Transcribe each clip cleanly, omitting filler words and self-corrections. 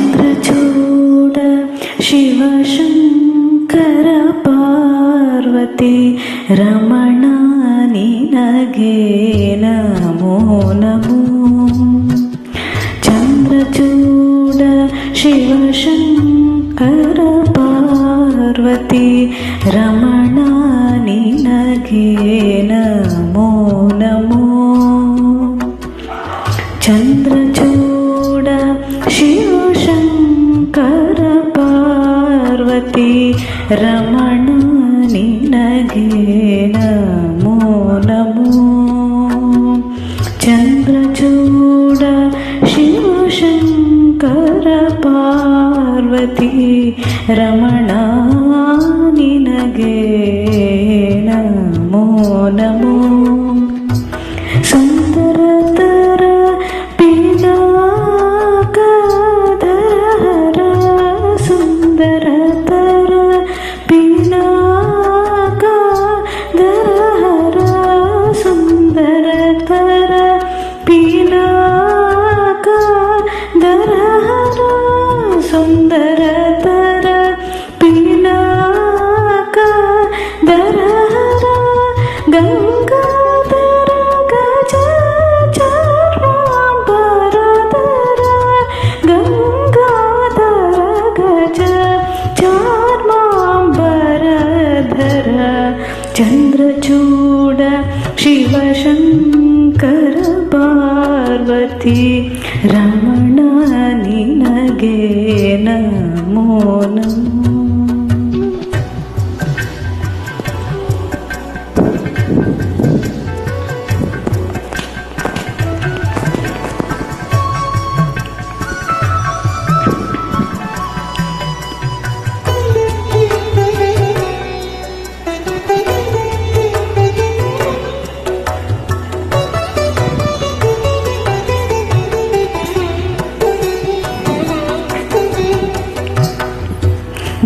ಚಂದ್ರಚೂಡ ಶಿವಶಂಕರ ಪಾರ್ವತಿ ರಮಣ ನಿನಗೆ ನಮೋ ನಮೋ. ಚಂದ್ರಚೂಡ ಶಿವಶಂಕರ ಪಾರ್ವತಿ ರಮಣ ನಿನಗೆ ನಮೋ ನಮೋ. ಚಂದ್ರಚೂಡ ಶಿವಶಂಕರ ಪಾರ್ವತಿ ರಮಣ ನಿನಗೆ ನಮೋ ನಮೋ. ಚಂದ್ರಚೂಡ ಶಿವಶಂಕರ ಪಾರ್ವತಿ ರಮಣ ನಿನಗೆ ನಮೋ ನಮೋ. ಸುಂದರತರ ಪಿನಾಕಧರ ಸುಂದರತರ ಪಿನಾಕಧರ ಸುಂದರತರ ಪಿನಾಕಧರ ಸುಂದರತರ ಪಿನಾಕಧರ ಗಂಗಾಧರ ಗಜ ಚಾರ್ಮಾಂಬರಧರ ಗಂಗಾಧರ ಗಜ ಚಾರ್ಮಾಂಬರಧರ. ಚಂದ್ರಚೂಡ ಶಿವಶಂಕರ ಪಾರ್ವತಿ ರಮಣ ನಿನಗೆ ನಮೋ ನಮೋ.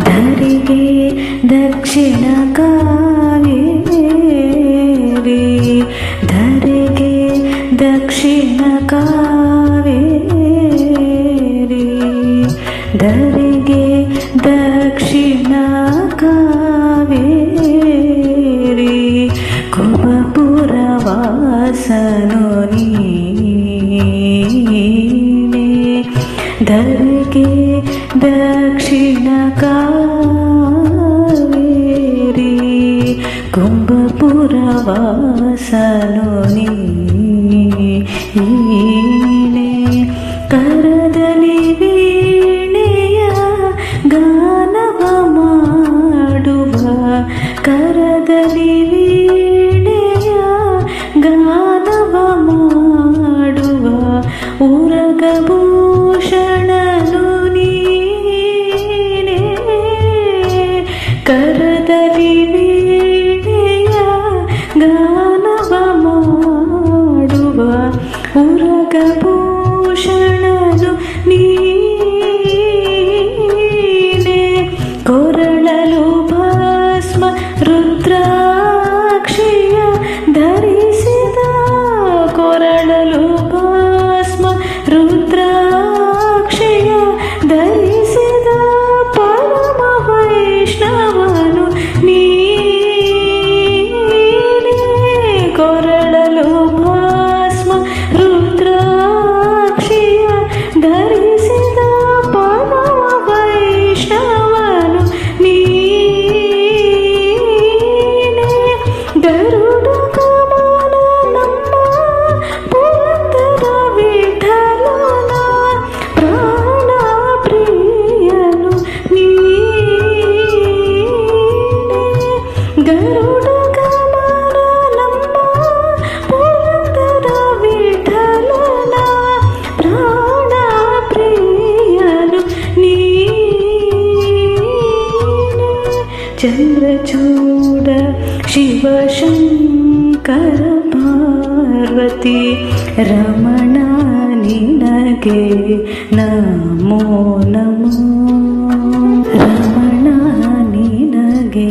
ಧರಿಗೆ ದಕ್ಷಿಣ ಕಾವೇರಿ ಧರಿಗೆ ದಕ್ಷಿಣ ಕಾವೇರಿ ಧರಿಗೆ ದಕ್ಷಿಣ ಕಾವೇರಿ ಕುಬಪುರ ವಾಸನು ನೀನೆ ಧರಿಗೆ ದಕ್ಷಿಣ ಕಾವೇರಿ ಕುಂಭಪುರ ವಾಸನು ನೀನೆ. ಕರದಲ್ಲಿ ವೀಣೆಯ ಗಾನವ ಮಾಡುವ ಕರದಲ್ಲಿ ವೀಣೆಯ ಗಾನವ ಮಾಡುವ ಉರಗಭೂಷಣನು ನೀನೆ. ಕರದಲ್ಲಿ ವೀಣೆಯ ಗಾನವ ಮಾಡುವ ಉರಗಭೂಷಣನು ಚಂದ್ರಚೂಡ ಶಿವಶಂಕರ ಪಾರ್ವತಿ ರಮಣ ನಿನಗೆ ನಮೋ ನಮೋ ರಮಣ ನಿನಗೆ